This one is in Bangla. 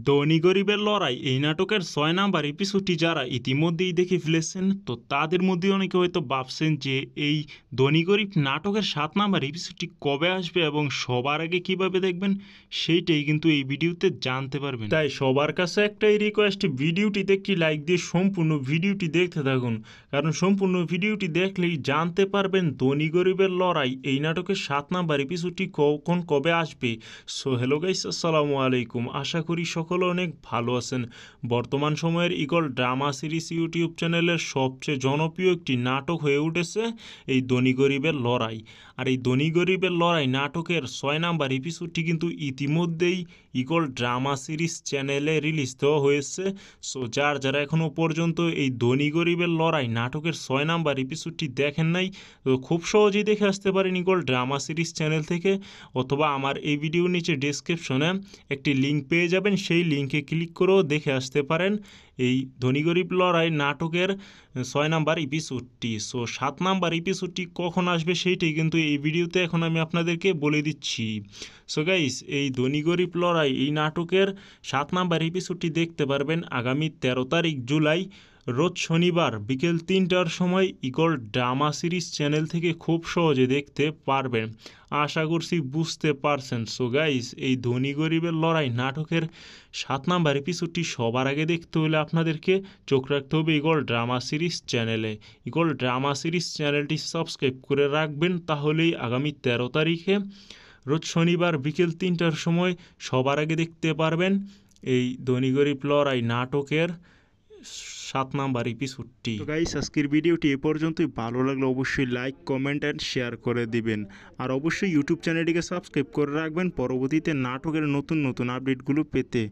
ধনী গরিবের লড়াই এই নাটকের ৬ নাম্বার এপিসোডটি যারা ইতিমধ্যেই দেখে ফেলেছেন তো তাদের মধ্যে অনেকে হয়তো ভাবছেন যে এই ধনী গরিব নাটকের ৭ নাম্বার এপিসোডটি কবে আসবে এবং সবার আগে কিভাবে দেখবেন সেইটাই কিন্তু এই ভিডিওতে জানতে পারবেন। তাই সবার কাছে একটাই রিকোয়েস্ট, ভিডিওটিতে একটি লাইক দিয়ে সম্পূর্ণ ভিডিওটি দেখতে থাকুন, কারণ সম্পূর্ণ ভিডিওটি দেখলেই জানতে পারবেন ধনী গরিবের লড়াই এই নাটকের ৭ নাম্বার এপিসোডটি কখন কবে আসবে। সো হ্যালো গাইস, আসসালামু আলাইকুম। আশা করি সকলে অনেক ভালো আছেন। বর্তমান সময়ের ইগল ড্রামা সিরিজ ইউটিউব চ্যানেলের সবচেয়ে জনপ্রিয় একটি নাটক হয়ে উঠেছে এই ধনী গরিবের লড়াই। আর এই ধনী গরিবের লড়াই নাটকের ৬ নাম্বার এপিসোডটি কিন্তু ইতিমধ্যেই ইগল ড্রামা সিরিজ চ্যানেলে রিলিজ দেওয়া হয়েছে। সো যারা এখনও পর্যন্ত এই ধনী গরিবের লড়াই নাটকের ৬ নাম্বার এপিসোডটি দেখেন নাই, তো খুব সহজেই দেখে আসতে পারেন ইগল ড্রামা সিরিজ চ্যানেল থেকে, অথবা আমার এই ভিডিওর নিচে ডেসক্রিপশনে একটি লিঙ্ক পেয়ে যাবেন, সেই লিঙ্কে ক্লিক করেও দেখে আসতে পারেন এই ধনী গরিব লড়াই নাটকের ৬ নাম্বার এপিসোডটি। সো ৭ নাম্বার এপিসোডটি কখন আসবে সেইটাই কিন্তু এই ভিডিওতে এখন আমি আপনাদেরকে বলে দিচ্ছি। সো গাইস, এই ধনী গরিব লড়াই এই নাটকের ৭ নাম্বার এপিসোডটি দেখতে পারবেন আগামী ১৩ তারিখ জুলাই রোজ শনিবার বিকেল ৩টার সময় ইগল ড্রামা সিরিজ চ্যানেল থেকে খুব সহজে দেখতে পারবেন। আশা করছি বুঝতে পারছেন। সো গাইস, এই ধনী গরিবের লড়াই নাটকের ৭ নাম্বার এপিসোডটি সবার আগে দেখতে হলে আপনাদেরকে চোখ রাখতে হবে ইগল ড্রামা সিরিজ চ্যানেলে। ইগল ড্রামা সিরিজ চ্যানেলটি সাবস্ক্রাইব করে রাখবেন, তাহলেই আগামী ১৩ তারিখে রোজ শনিবার বিকেল ৩টার সময় সবার আগে দেখতে পারবেন এই ধনী গরিব লড়াই নাটকের ৭ নাম্বার এপিসোডটি। তো গাইস, আজকের ভিডিওটি এ পর্যন্তই। ভালো লাগলে অবশ্যই লাইক, কমেন্ট অ্যান্ড শেয়ার করে দিবেন। আর অবশ্যই ইউটিউব চ্যানেলটিকে সাবস্ক্রাইব করে রাখবেন পরবর্তীতে নাটকের নতুন নতুন আপডেটগুলো পেতে।